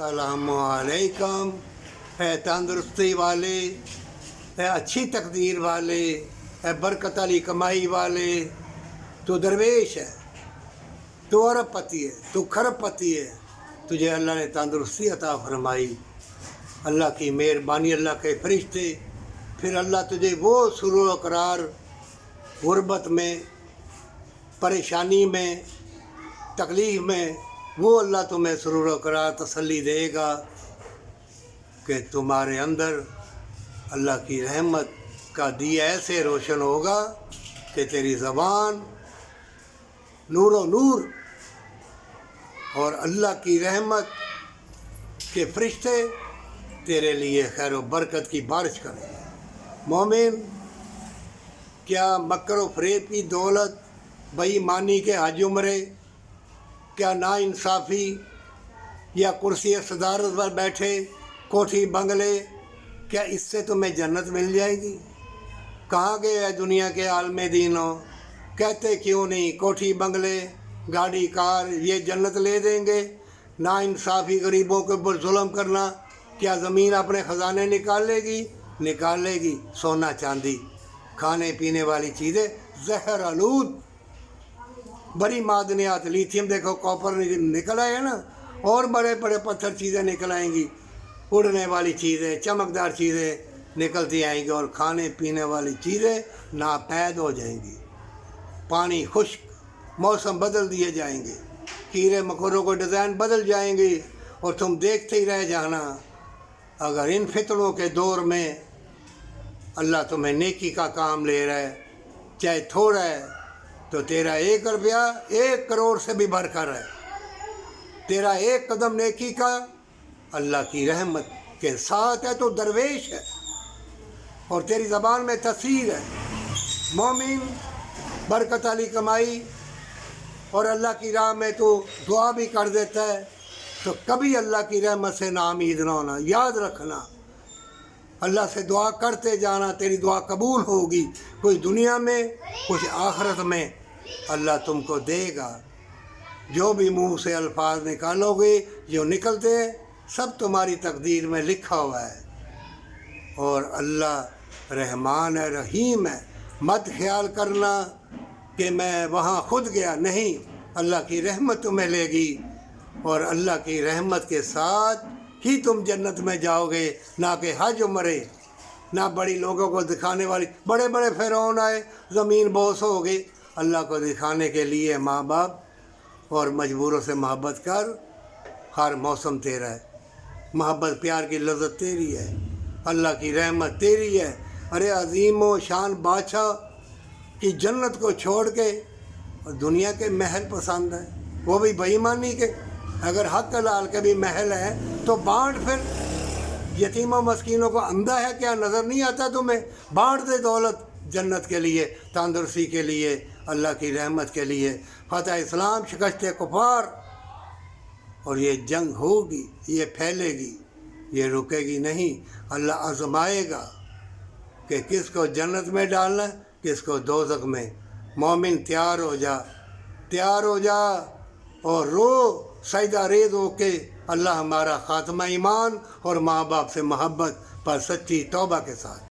السلام علیکم۔ ہے تندرستی والے، ہے اچھی تقدیر والے، ہے برکت والی کمائی والے، تو درویش ہے، تو ارب پتی ہے، تو کھرب پتی ہے، تجھے اللہ نے تندرستی عطا فرمائی، اللہ کی مہربانی، اللہ کے فرشتے، پھر اللہ تجھے وہ سرور و قرار غربت میں، پریشانی میں، تکلیف میں، وہ اللہ تمہیں سرور و قرار تسلی دے گا کہ تمہارے اندر اللہ کی رحمت کا دیا ایسے روشن ہوگا کہ تیری زبان نور و نور، اور اللہ کی رحمت کے فرشتے تیرے لیے خیر و برکت کی بارش کریں۔ مومن، کیا مکر و فریب کی دولت، بے ایمانی کے حج عمرے، کیا نا انصافی یا کرسی صدارت پر بیٹھے کوٹھی بنگلے، کیا اس سے تمہیں جنت مل جائے گی؟ کہاں گئے ہے دنیا کے عالم دینوں؟ کہتے کیوں نہیں کوٹھی بنگلے، گاڑی کار یہ جنت لے دیں گے؟ نا انصافی، غریبوں کے اوپر ظلم کرنا، کیا زمین اپنے خزانے نکالے گی؟ نکالے گی سونا چاندی، کھانے پینے والی چیزیں زہر آلود، بڑی معدنیات، لیتھیم دیکھو، کاپر نکل آئے نا، اور بڑے بڑے پتھر چیزیں نکل آئیں گی، اڑنے والی چیزیں، چمکدار چیزیں نکلتی آئیں گی، اور کھانے پینے والی چیزیں ناپید ہو جائیں گی، پانی خشک، موسم بدل دیے جائیں گے، کیڑے مکوڑوں کو ڈیزائن بدل جائیں گے، اور تم دیکھتے ہی رہ جانا۔ اگر ان فتنوں کے دور میں اللہ تمہیں نیکی کا کام لے رہا ہے، چاہے تھوڑا ہے، تو تیرا 1 روپیہ 1 کروڑ سے بھی بڑھ کر ہے، تیرا 1 قدم نیکی کا اللہ کی رحمت کے ساتھ ہے تو درویش ہے، اور تیری زبان میں تاثیر ہے۔ مومن، برکت والی کمائی اور اللہ کی راہ میں تو دعا بھی کر دیتا ہے، تو کبھی اللہ کی رحمت سے ناامید نہ ہونا، یاد رکھنا، اللہ سے دعا کرتے جانا، تیری دعا قبول ہوگی، کوئی دنیا میں کچھ آخرت میں اللہ تم کو دے گا۔ جو بھی منہ سے الفاظ نکالو گے، جو نکلتے ہیں سب تمہاری تقدیر میں لکھا ہوا ہے، اور اللہ رحمان ہے، رحیم ہے۔ مت خیال کرنا کہ میں وہاں خود گیا، نہیں، اللہ کی رحمت تمہیں لے گی، اور اللہ کی رحمت کے ساتھ ہی تم جنت میں جاؤ گے، نہ کہ حج عمرے، نہ بڑی لوگوں کو دکھانے والی، بڑے بڑے فرعون آئے، زمین بوس ہو گئی، اللہ کو دکھانے کے لیے ماں باپ اور مجبوروں سے محبت کر، ہر موسم تیرا ہے، محبت پیار کی لذت تیری ہے، اللہ کی رحمت تیری ہے۔ ارے عظیم و شان بادشاہ کی جنت کو چھوڑ کے اور دنیا کے محل پسند ہے، وہ بھی بے ایمانی کے۔ اگر حق حلال کے بھی محل ہے تو بانٹ، پھر یتیموں مسکینوں کو، اندھا ہے کیا نظر نہیں آتا تمہیں؟ بانٹ دے دولت جنت کے لیے، تندرستی کے لیے، اللہ کی رحمت کے لیے، فتح اسلام، شکست کفار، اور یہ جنگ ہوگی، یہ پھیلے گی، یہ رکے گی نہیں۔ اللہ آزمائے گا کہ کس کو جنت میں ڈالنا ہے، کس کو دوزخ میں۔ مومن، تیار ہو جا، تیار ہو جا، اور رو سجدہ ریز ہو کے اللہ ہمارا خاتمہ ایمان اور ماں باپ سے محبت پر سچی توبہ کے ساتھ۔